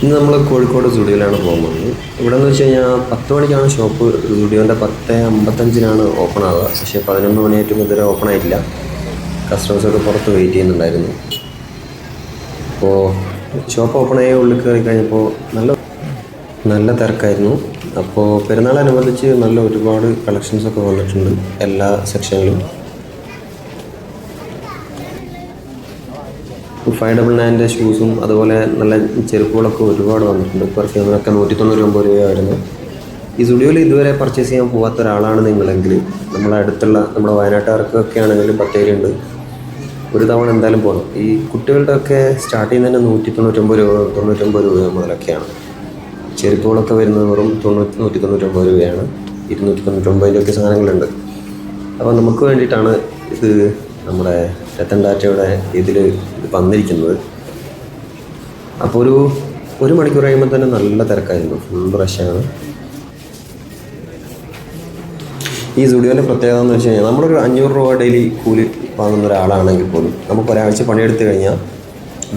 ഇന്ന് നമ്മൾ കോഴിക്കോട് സ്റ്റുഡിയോയിലാണ് പോകുന്നത്. ഇവിടെ എന്ന് വെച്ച് കഴിഞ്ഞാൽ 10 മണിക്കാണ് ഷോപ്പ്. സ്റ്റുഡിയോൻ്റെ 10:55 ഓപ്പൺ ആവുക. പക്ഷേ 11 മണിയായിട്ടും ഇതുവരെ ഓപ്പൺ ആയിട്ടില്ല. കസ്റ്റമേഴ്സൊക്കെ പുറത്ത് വെയിറ്റ് ചെയ്യുന്നുണ്ടായിരുന്നു. അപ്പോൾ ഷോപ്പ് ഓപ്പൺ ആയ ഉള്ളിൽ കയറി കഴിഞ്ഞപ്പോൾ നല്ല തിരക്കായിരുന്നു. അപ്പോൾ പെരുന്നാളനുബന്ധിച്ച് ഒരുപാട് കളക്ഷൻസൊക്കെ വന്നിട്ടുണ്ട് എല്ലാ സെക്ഷനിലും. 599 ഷൂസും അതുപോലെ നല്ല ചെരുപ്പുകളൊക്കെ ഒരുപാട് വന്നിട്ടുണ്ട്. പെർഫ്യൂമിനൊക്കെ 199 രൂപയായിരുന്നു. ഈ സ്റ്റുഡിയോയിൽ ഇതുവരെ പർച്ചേസ് ചെയ്യാൻ പോകാത്ത ഒരാളാണ് നിങ്ങളെങ്കിൽ നമ്മുടെ വയനാട്ടുകാർക്കൊക്കെ ആണെങ്കിലും ബത്തേരിയുണ്ട്, ഒരു തവണ എന്തായാലും പോകണം. ഈ കുട്ടികളുടെയൊക്കെ സ്റ്റാർട്ട് ചെയ്യുന്നതന്നെ 199 രൂപ 99 രൂപ മുതലൊക്കെയാണ്. ചെരുപ്പുകളൊക്കെ വരുന്നത് വെറും 199 രൂപയാണ്. 299 സാധനങ്ങളുണ്ട്. അപ്പോൾ നമുക്ക് വേണ്ടിയിട്ടാണ് ഇത് നമ്മുടെ രത്തൻ ടാറ്റയുടെ ഇതിൽ വന്നിരിക്കുന്നത്. അപ്പോൾ ഒരു മണിക്കൂർ കഴിയുമ്പോൾ തന്നെ നല്ല തിരക്കായിരുന്നു, ഫുൾ റഷാണ്. ഈ സ്റ്റുഡിയോൻ്റെ പ്രത്യേകത എന്ന് വെച്ച് കഴിഞ്ഞാൽ നമ്മളൊരു 500 രൂപ ഡെയിലി കൂലി വാങ്ങുന്ന ഒരാളാണെങ്കിൽ പോലും നമുക്ക് ഒരാഴ്ച പണിയെടുത്ത് കഴിഞ്ഞാൽ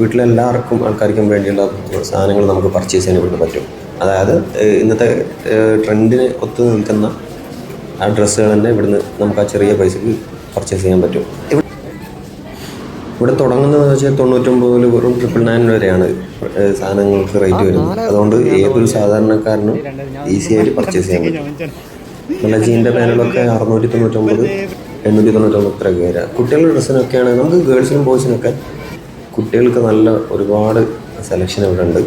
വീട്ടിലെല്ലാവർക്കും ആൾക്കാർക്കും വേണ്ടിയുള്ള സാധനങ്ങൾ നമുക്ക് പർച്ചേസ് ചെയ്യാൻ ഇവിടുന്ന് പറ്റും. അതായത് ഇന്നത്തെ ട്രെൻഡിന് ഒത്തു നിൽക്കുന്ന ആ ഡ്രസ്സുകൾ തന്നെ ഇവിടുന്ന് നമുക്ക് ആ ചെറിയ പൈസക്ക് പർച്ചേസ് ചെയ്യാൻ പറ്റും. ഇവിടെ തുടങ്ങുന്നതെന്ന് വെച്ചാൽ 99 വെറും 999 വരെയാണ് സാധനങ്ങൾക്ക് റേറ്റ് വരുന്നത്. അതുകൊണ്ട് ഏതൊരു സാധാരണക്കാരനും ഈസി ആയിട്ട് പർച്ചേസ് ചെയ്യാൻ പറ്റും. നല്ല ജീൻ്റെ പാനുകളൊക്കെ 699, 899 ഇത്രയൊക്കെ വരിക. കുട്ടികളുടെ ഡ്രസ്സിനൊക്കെയാണ്, നമുക്ക് ഗേൾസിനും ബോയ്സിനൊക്കെ കുട്ടികൾക്ക് നല്ല ഒരുപാട് സെലക്ഷൻ ഇവിടെ ഉണ്ട്.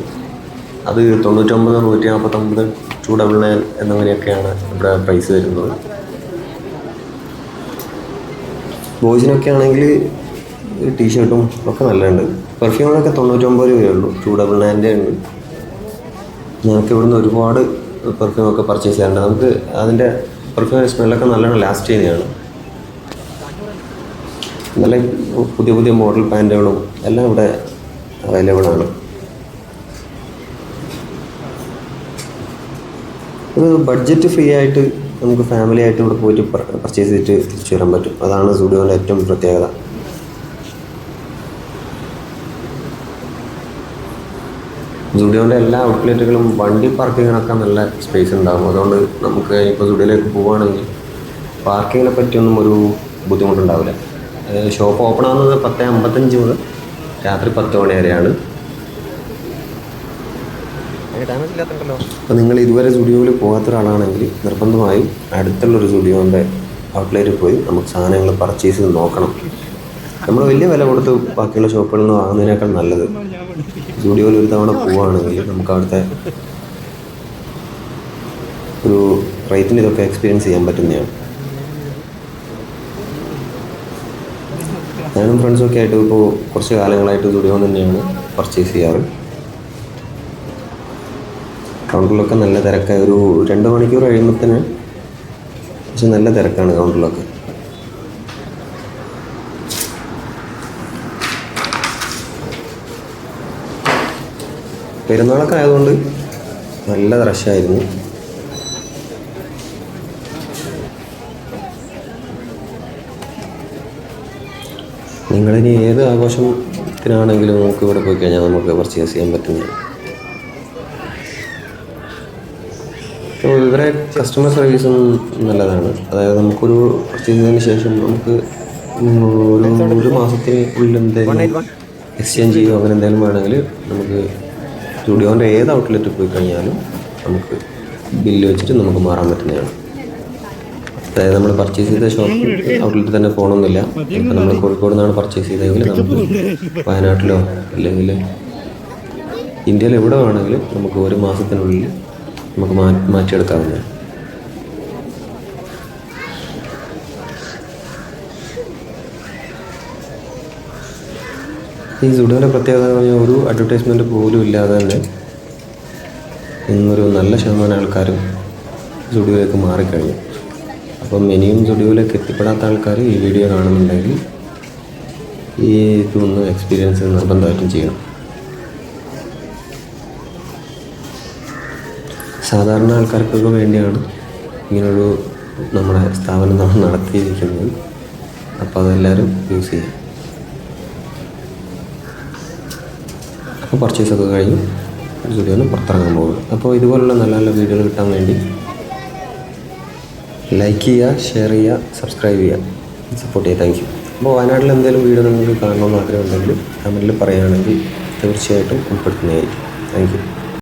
അത് 99, 149, 299 എന്നിങ്ങനെയൊക്കെയാണ് ഇവിടെ പ്രൈസ് വരുന്നത്. ബോയ്സിനൊക്കെ ആണെങ്കിൽ ടീഷർട്ടും ഒക്കെ നല്ലതുണ്ട്. പെർഫ്യൂമിനൊക്കെ 99 രൂപയുള്ളൂ, 299 ഉണ്ട്. ഞങ്ങൾക്ക് ഇവിടുന്ന് ഒരുപാട് പെർഫ്യൂമൊക്കെ പർച്ചേസ് ചെയ്യാറുണ്ട്. നമുക്ക് അതിൻ്റെ പെർഫ്യൂമിൻ്റെ സ്മെല്ലൊക്കെ നല്ലോണം ലാസ്റ്റ് ചെയ്യുന്നതാണ്. നല്ല പുതിയ മോഡൽ പാൻറ്റുകളും എല്ലാം ഇവിടെ അവൈലബിൾ ആണ്. ഒരു ബഡ്ജറ്റ് ഫ്രീ ആയിട്ട് നമുക്ക് ഫാമിലി ആയിട്ട് ഇവിടെ പോയിട്ട് പർച്ചേസ് ചെയ്തിട്ട് തിരിച്ചു വരാൻ പറ്റും. അതാണ് സ്റ്റുഡിയോൻ്റെ ഏറ്റവും പ്രത്യേകത. സ്റ്റുഡിയോൻ്റെ എല്ലാ ഔട്ട്ലെറ്റുകളും വണ്ടി പാർക്കിങ്ങിനൊക്കെ നല്ല സ്പേസ് ഉണ്ടാകും. അതുകൊണ്ട് നമുക്ക് ഇപ്പോൾ സ്റ്റുഡിയോയിലേക്ക് പോവുകയാണെങ്കിൽ പാർക്കിങ്ങിനെ പറ്റിയൊന്നും ഒരു ബുദ്ധിമുട്ടുണ്ടാവില്ല. ഷോപ്പ് ഓപ്പൺ ആകുന്നത് 10:55 മുതൽ രാത്രി 10 മണി വരെയാണ്. അപ്പോൾ നിങ്ങൾ ഇതുവരെ സ്റ്റുഡിയോയിൽ പോകാത്ത ഒരാളാണെങ്കിൽ നിർബന്ധമായും അടുത്തുള്ളൊരു സ്റ്റുഡിയോൻ്റെ ഔട്ട്ലെറ്റിൽ പോയി നമുക്ക് സാധനങ്ങൾ പർച്ചേസ് ചെയ്ത് നോക്കണം. നമ്മൾ വലിയ വില കൊടുത്ത് ബാക്കിയുള്ള ഷോപ്പുകളിൽ നിന്ന് വാങ്ങുന്നതിനേക്കാൾ നല്ലത് സ്റ്റുഡിയോയിൽ ഒരു തവണ പോവുകയാണെങ്കിൽ നമുക്ക് അവിടുത്തെ ഒരു റേറ്റിന് ഇതൊക്കെ എക്സ്പീരിയൻസ് ചെയ്യാൻ പറ്റുന്നതാണ്. ഞാനും ഫ്രണ്ട്സൊക്കെ ആയിട്ട് ഇപ്പോൾ കുറച്ച് കാലങ്ങളായിട്ട് സ്റ്റുഡിയോ തന്നെയാണ് പർച്ചേസ് ചെയ്യാറ്. കൗണ്ടറിലൊക്കെ നല്ല തിരക്കായി. ഒരു 2 മണിക്കൂർ കഴിയുമ്പോൾ തന്നെ പക്ഷെ നല്ല തിരക്കാണ് കൗണ്ടറിലൊക്കെ. പെരുന്നാളൊക്കെ ആയതുകൊണ്ട് നല്ല റഷായിരുന്നു. നിങ്ങളിനി ഏത് ആഘോഷത്തിനാണെങ്കിലും നമുക്ക് ഇവിടെ പോയി കഴിഞ്ഞാൽ നമുക്ക് പർച്ചേസ് ചെയ്യാൻ പറ്റുന്നതാണ്. അപ്പോൾ ഇവരെ കസ്റ്റമർ സർവീസും നല്ലതാണ്. അതായത് നമുക്കൊരു പർച്ചേസ് ചെയ്തതിന് ശേഷം നമുക്ക് ഒരു മാസത്തിനുള്ളിൽ എന്തെങ്കിലും എക്സ്ചേഞ്ച് ചെയ്യുകയോ അങ്ങനെ എന്തെങ്കിലും വേണമെങ്കിൽ നമുക്ക് സ്റ്റുഡിയോൻ്റെ ഏത് ഔട്ട്ലെറ്റിൽ പോയി കഴിഞ്ഞാലും നമുക്ക് ബില്ല് വെച്ചിട്ട് നമുക്ക് മാറാൻ പറ്റുന്നതാണ്. അതായത് നമ്മൾ പർച്ചേസ് ചെയ്ത ഷോപ്പ് ഔട്ട്ലെറ്റിൽ തന്നെ പോകണമെന്നില്ല. ഇപ്പം നമ്മൾ കോഴിക്കോട് നിന്നാണ് പർച്ചേസ് ചെയ്തതെങ്കിൽ നമുക്ക് വയനാട്ടിലോ അല്ലെങ്കിൽ ഇന്ത്യയിൽ എവിടെ വേണമെങ്കിലും നമുക്ക് ഒരു മാസത്തിനുള്ളിൽ നമുക്ക് മാറ്റിയെടുക്കാവുന്നതാണ്. ഈ സ്റ്റുഡിയോയുടെ പ്രത്യേകത എന്ന് പറഞ്ഞാൽ ഒരു അഡ്വർടൈസ്മെൻറ്റ് പോലും ഇല്ലാതെ തന്നെ ഇന്നൊരു നല്ല ശതമാനം ആൾക്കാരും സ്റ്റുഡിയോയിലേക്ക് മാറിക്കഴിഞ്ഞു. അപ്പം ഇനിയും സ്റ്റുഡിയോയിലേക്ക് എത്തിപ്പെടാത്ത ആൾക്കാർ ഈ വീഡിയോ കാണുന്നുണ്ടെങ്കിൽ ഈ ഇതൊന്ന് എക്സ്പീരിയൻസ് നിർബന്ധമായിട്ടും ചെയ്യണം. സാധാരണ ആൾക്കാർക്കൊക്കെ വേണ്ടിയാണ് ഇങ്ങനൊരു നമ്മുടെ സ്ഥാപനം നമ്മൾ നടത്തിയിരിക്കുന്നത്. അപ്പോൾ അതെല്ലാവരും യൂസ് ചെയ്യാം. അപ്പോൾ പർച്ചേസൊക്കെ കഴിഞ്ഞു സ്റ്റുഡിയോന്ന് പുറത്തിറങ്ങാൻ പോകുന്നത്. അപ്പോൾ ഇതുപോലുള്ള നല്ല നല്ല വീഡിയോകൾ കിട്ടാൻ വേണ്ടി ലൈക്ക് ചെയ്യുക, ഷെയർ ചെയ്യുക, സബ്സ്ക്രൈബ് ചെയ്യുക, സപ്പോർട്ട് ചെയ്യുക. Thank you. അപ്പോൾ വയനാട്ടിൽ എന്തെങ്കിലും വീഡിയോ നിങ്ങൾക്ക് കാണണമെന്ന് ആഗ്രഹമുണ്ടെങ്കിൽ കമൻറ്റിൽ പറയുകയാണെങ്കിൽ തീർച്ചയായിട്ടും ഉൾപ്പെടുത്തുന്നതായിരിക്കും. Thank you.